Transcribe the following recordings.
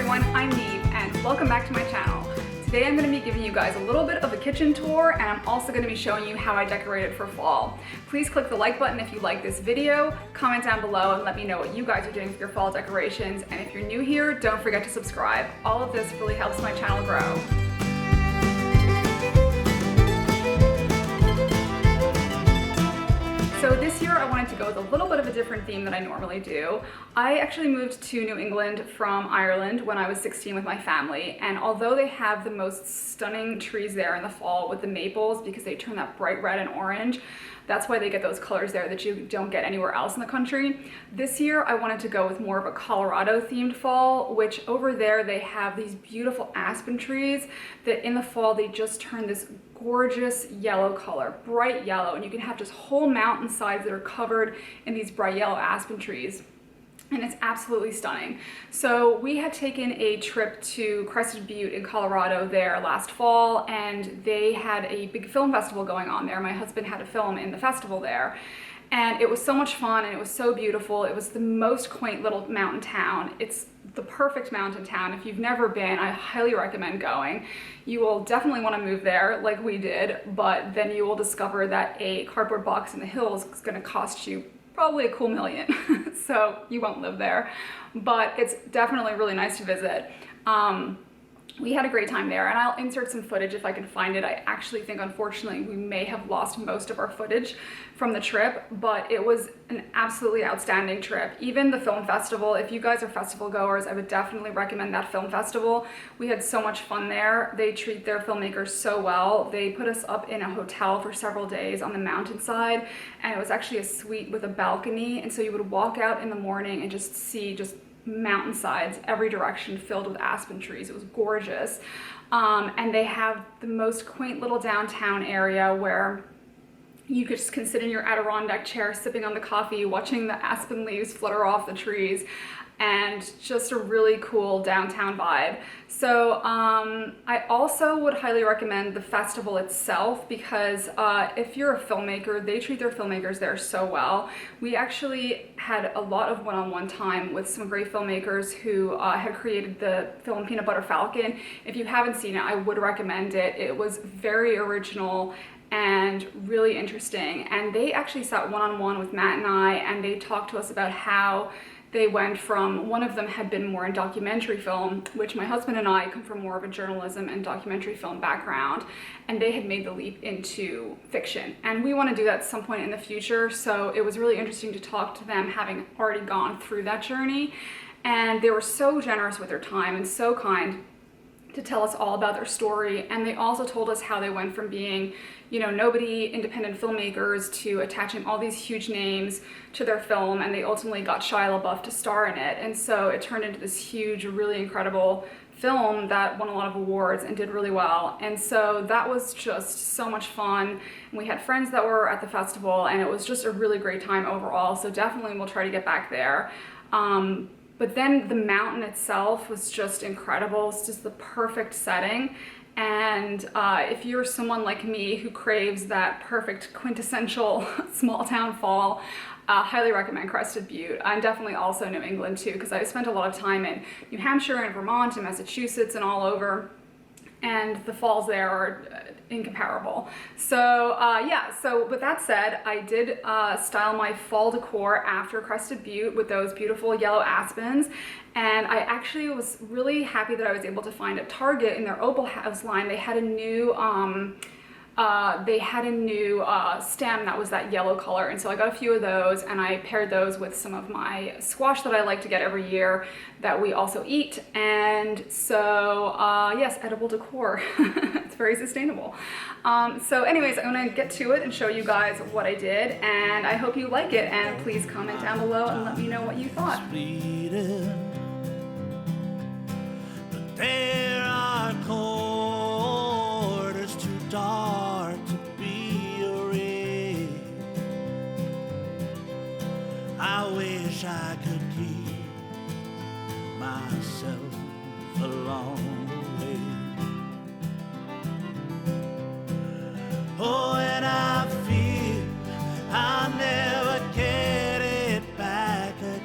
everyone, I'm Neve and welcome back to my channel. Today I'm going to be giving you guys a little bit of a kitchen tour, and I'm also going to be showing you how I decorated for fall. Please click the like button if you like this video, comment down below and let me know what you guys are doing with your fall decorations, and if you're new here, don't forget to subscribe. All of this really helps my channel grow. So this year I wanted to go with a little bit of a different theme than I normally do. I actually moved to New England from Ireland when I was 16 with my family, and although they have the most stunning trees there in the fall with the maples because they turn that bright red and orange, that's why they get those colors there that you don't get anywhere else in the country. This year I wanted to go with more of a Colorado themed fall, which over there they have these beautiful aspen trees that in the fall they just turn this gorgeous yellow color, bright yellow, and you can have just whole mountainsides that are covered in these bright yellow aspen trees. And it's absolutely stunning. So we had taken a trip to Crested Butte in Colorado there last fall, and they had a big film festival going on there. My husband had a film in the festival there. And it was so much fun and it was so beautiful. It was the most quaint little mountain town. It's the perfect mountain town. If you've never been, I highly recommend going. You will definitely want to move there like we did, but then you will discover that a cardboard box in the hills is going to cost you probably a cool million. So you won't live there, but it's definitely really nice to visit. We had a great time there, and I'll insert some footage if I can find it. I actually think, unfortunately, we may have lost most of our footage from the trip, but it was an absolutely outstanding trip. Even the film festival, if you guys are festival goers, I would definitely recommend that film festival. We had so much fun there. They treat their filmmakers so well. They put us up in a hotel for several days on the mountainside, and it was actually a suite with a balcony, and so you would walk out in the morning and just see mountainsides every direction filled with aspen trees. It was gorgeous. And they have the most quaint little downtown area where you could just can sit in your Adirondack chair sipping on the coffee, watching the aspen leaves flutter off the trees, and just a really cool downtown vibe. So I also would highly recommend the festival itself because if you're a filmmaker, they treat their filmmakers there so well. We actually had a lot of one-on-one time with some great filmmakers who had created the film Peanut Butter Falcon. If you haven't seen it, I would recommend it. It was very original and really interesting, and they actually sat one-on-one with Matt and I, and they talked to us about how they went from, one of them had been more in documentary film, which my husband and I come from more of a journalism and documentary film background, and they had made the leap into fiction. And we want to do that at some point in the future, so it was really interesting to talk to them having already gone through that journey. And they were so generous with their time and so kind to tell us all about their story. And they also told us how they went from being, you know, nobody independent filmmakers to attaching all these huge names to their film, and they ultimately got Shia LaBeouf to star in it. And so it turned into this huge, really incredible film that won a lot of awards and did really well. And so that was just so much fun. And we had friends that were at the festival, and it was just a really great time overall. So definitely we'll try to get back there. But then the mountain itself was just incredible. It's just the perfect setting. And if you're someone like me who craves that perfect quintessential small town fall, highly recommend Crested Butte. I'm definitely also New England too, because I spent a lot of time in New Hampshire and Vermont and Massachusetts and all over, and the falls there are incomparable. So yeah, so with that said, I did style my fall decor after Crested Butte with those beautiful yellow aspens, and I actually was really happy that I was able to find at Target in their Opal House line, they had a new stem that was that yellow color, and so I got a few of those, and I paired those with some of my squash that I like to get every year that we also eat. And so yes, edible decor. It's very sustainable. So anyways, I'm gonna get to it and show you guys what I did, and I hope you like it, and please comment down below and let me know what you thought. There are corners too dark to be erased. I wish I could keep myself along the way. Oh, and I feel I'll never get it back again.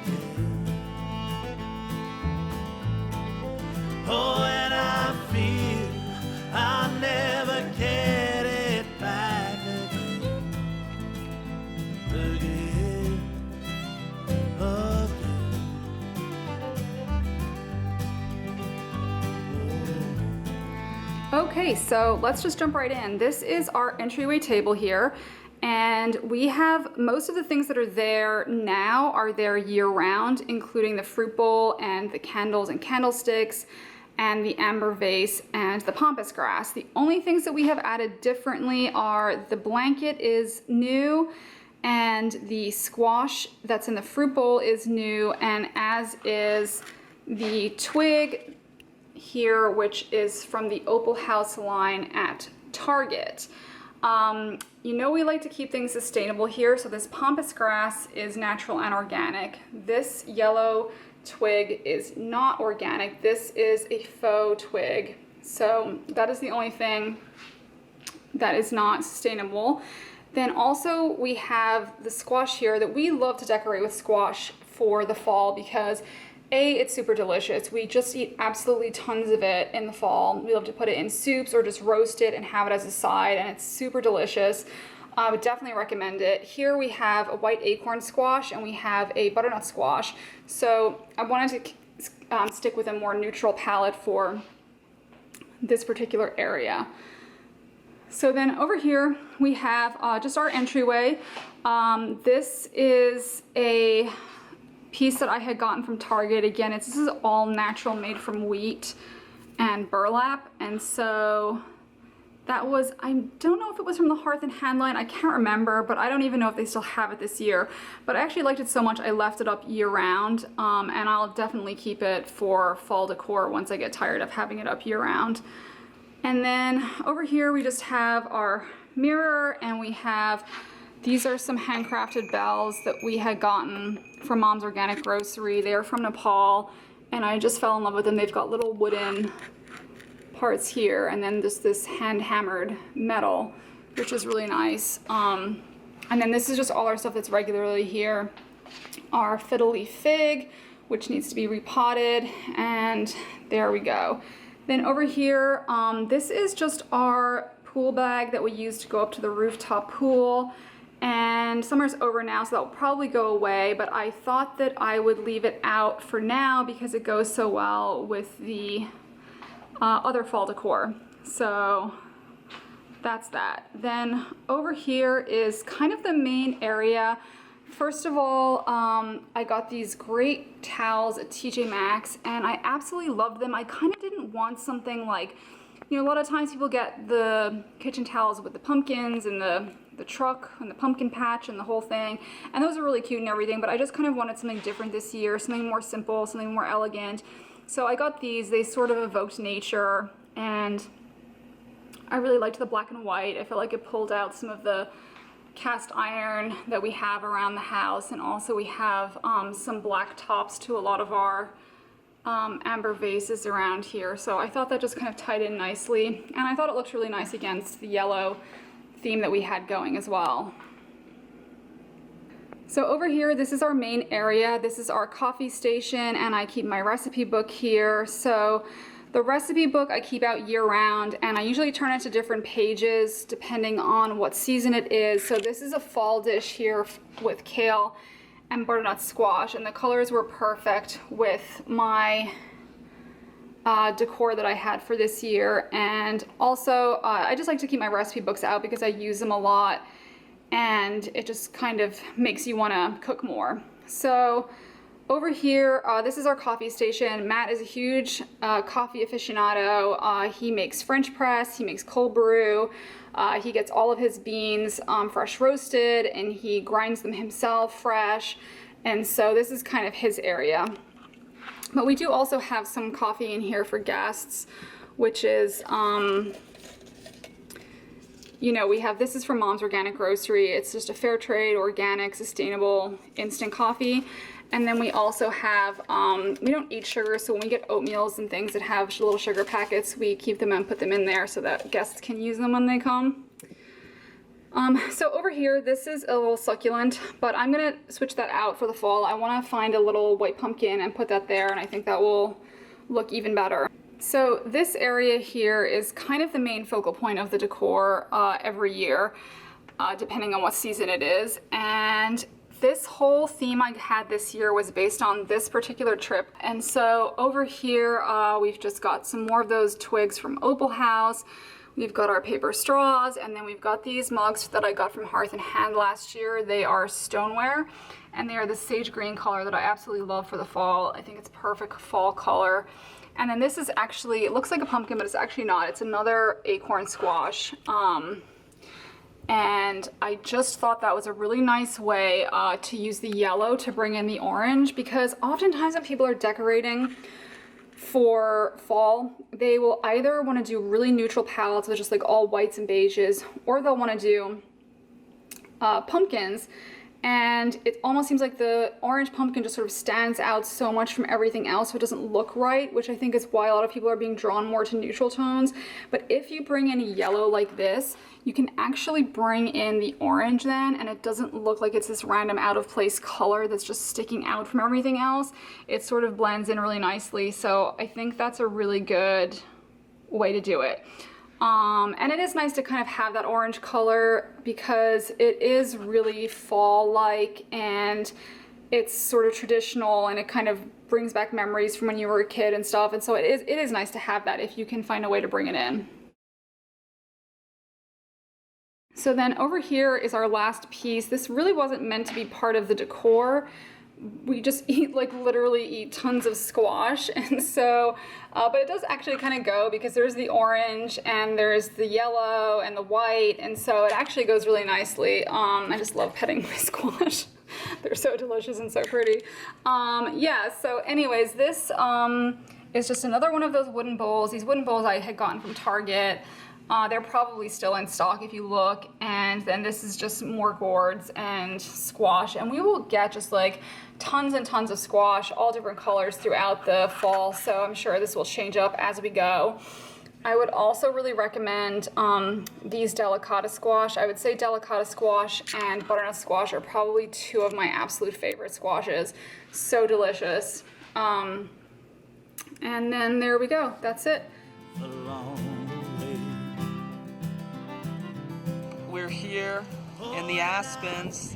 Okay, so let's just jump right in. This is our entryway table here, and we have most of the things that are there now are there year-round, including the fruit bowl and the candles and candlesticks and the amber vase and the pampas grass. The only things that we have added differently are the blanket is new, and the squash that's in the fruit bowl is new, and as is the twig here, which is from the Opal House line at Target. You know we like to keep things sustainable here, so this pampas grass is natural and organic. This yellow twig is not organic. This is a faux twig. So that is the only thing that is not sustainable. Then also we have the squash here that we love to decorate with squash for the fall because A, it's super delicious. We just eat absolutely tons of it in the fall. We love to put it in soups or just roast it and have it as a side, and it's super delicious. I would definitely recommend it. Here we have a white acorn squash and we have a butternut squash. So I wanted to stick with a more neutral palette for this particular area. So then over here we have just our entryway. This is a piece that I had gotten from Target. Again, this is all natural, made from wheat and burlap, and so that was, I don't know if it was from the Hearth and Hand line, I can't remember, but I don't even know if they still have it this year. But I actually liked it so much I left it up year round, and I'll definitely keep it for fall decor once I get tired of having it up year round. And then over here we just have our mirror, and we have, these are some handcrafted bells that we had gotten from Mom's Organic Grocery. They're from Nepal, and I just fell in love with them. They've got little wooden parts here, and then just this hand-hammered metal, which is really nice. And then this is just all our stuff that's regularly here. Our fiddle leaf fig, which needs to be repotted, and there we go. Then over here, this is just our pool bag that we use to go up to the rooftop pool. And summer's over now, so that will probably go away, but I thought that I would leave it out for now because it goes so well with the other fall decor. So that's that. Then over here is kind of the main area. First of all, I got these great towels at TJ Maxx, and I absolutely loved them. I kind of didn't want something like, you know, a lot of times people get the kitchen towels with the pumpkins and the truck and the pumpkin patch and the whole thing, and those are really cute and everything, but I just kind of wanted something different this year, something more simple, something more elegant. So I got these. They sort of evoked nature, and I really liked the black and white. I felt like it pulled out some of the cast iron that we have around the house, and also we have some black tops to a lot of our amber vases around here. So I thought that just kind of tied in nicely, and I thought it looked really nice against the yellow theme that we had going as well. So over here, this is our main area. This is our coffee station, and I keep my recipe book here. So the recipe book I keep out year round, and I usually turn it to different pages depending on what season it is. So this is a fall dish here with kale and butternut squash, and the colors were perfect with my decor that I had for this year. And also I just like to keep my recipe books out because I use them a lot, and it just kind of makes you want to cook more. So over here, this is our coffee station. Matt is a huge coffee aficionado. He makes French press, he makes cold brew, he gets all of his beans fresh roasted, and he grinds them himself fresh, and so this is kind of his area. But we do also have some coffee in here for guests, which is you know, we have, this is from Mom's Organic Grocery. It's just a fair trade, organic, sustainable, instant coffee. And then we also have, we don't eat sugar, so when we get oatmeals and things that have little sugar packets, we keep them and put them in there so that guests can use them when they come. So over here, this is a little succulent, but I'm gonna switch that out for the fall. I wanna find a little white pumpkin and put that there, and I think that will look even better. So this area here is kind of the main focal point of the decor every year, depending on what season it is. And this whole theme I had this year was based on this particular trip. And so over here, we've just got some more of those twigs from Opal House. We've got our paper straws, and then we've got these mugs that I got from Hearth and Hand last year. They are stoneware, and they are the sage green color that I absolutely love for the fall. I think it's perfect fall color. And then this is actually, it looks like a pumpkin, but it's actually not. It's another acorn squash. And I just thought that was a really nice way to use the yellow to bring in the orange, because oftentimes when people are decorating for fall, they will either want to do really neutral palettes with just like all whites and beiges, or they'll want to do pumpkins, and it almost seems like the orange pumpkin just sort of stands out so much from everything else, so it doesn't look right, which I think is why a lot of people are being drawn more to neutral tones. But if you bring in yellow like this, you can actually bring in the orange then, and it doesn't look like it's this random out of place color that's just sticking out from everything else. It sort of blends in really nicely, so I think that's a really good way to do it. And it is nice to kind of have that orange color because it is really fall-like, and it's sort of traditional, and it kind of brings back memories from when you were a kid and stuff, and so it is nice to have that if you can find a way to bring it in. So then over here is our last piece. This really wasn't meant to be part of the decor. We just literally eat tons of squash, and so, but it does actually kind of go, because there's the orange and there's the yellow and the white, and so it actually goes really nicely. I just love petting my squash. They're so delicious and so pretty. Yeah, so anyways, this is just another one of those wooden bowls. These wooden bowls I had gotten from Target. They're probably still in stock if you look, and then this is just more gourds and squash, and we will get just like tons and tons of squash, all different colors throughout the fall, so I'm sure this will change up as we go. I would also really recommend these delicata squash. I would say delicata squash and butternut squash are probably two of my absolute favorite squashes. So delicious. And then there we go, that's it. We're here in the Aspens.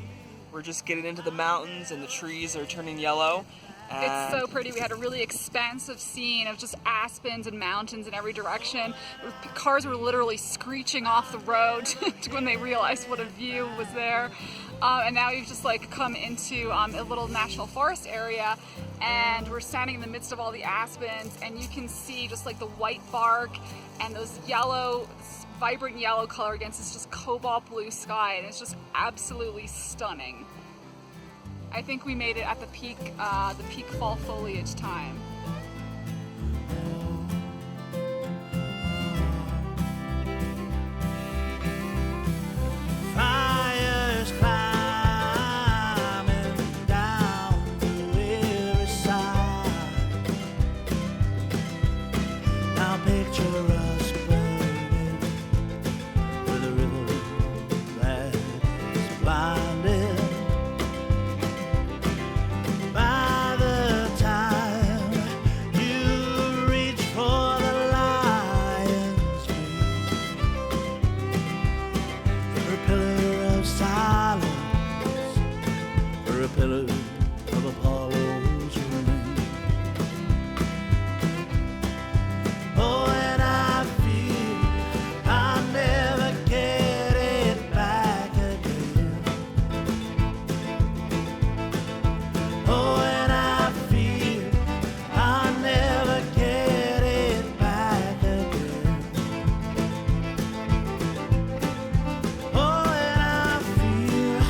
We're just getting into the mountains, and the trees are turning yellow. It's so pretty. We had a really expansive scene of just aspens and mountains in every direction. Cars were literally screeching off the road when they realized what a view was there. And now we've just like come into a little national forest area, and we're standing in the midst of all the aspens, and you can see just like the white bark and those yellow, vibrant yellow color against this just cobalt blue sky, and it's just absolutely stunning. I think we made it at the peak fall foliage time. Fires climbing down the weary side. Now picture us burning with a river that is blinded. By the time you reach for the lion's meat, for a pillar of silence, for a pillar of Apollo's ring. Oh, and I feel I'll never get it back again. Oh, and I feel I'll never get it back again. Oh, and I feel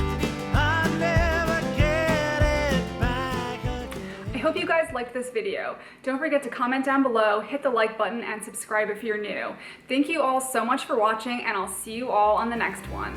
I'll never get it back again. I hope you guys liked this video. Don't forget to comment down below, hit the like button, and subscribe if you're new. Thank you all so much for watching, and I'll see you all on the next one.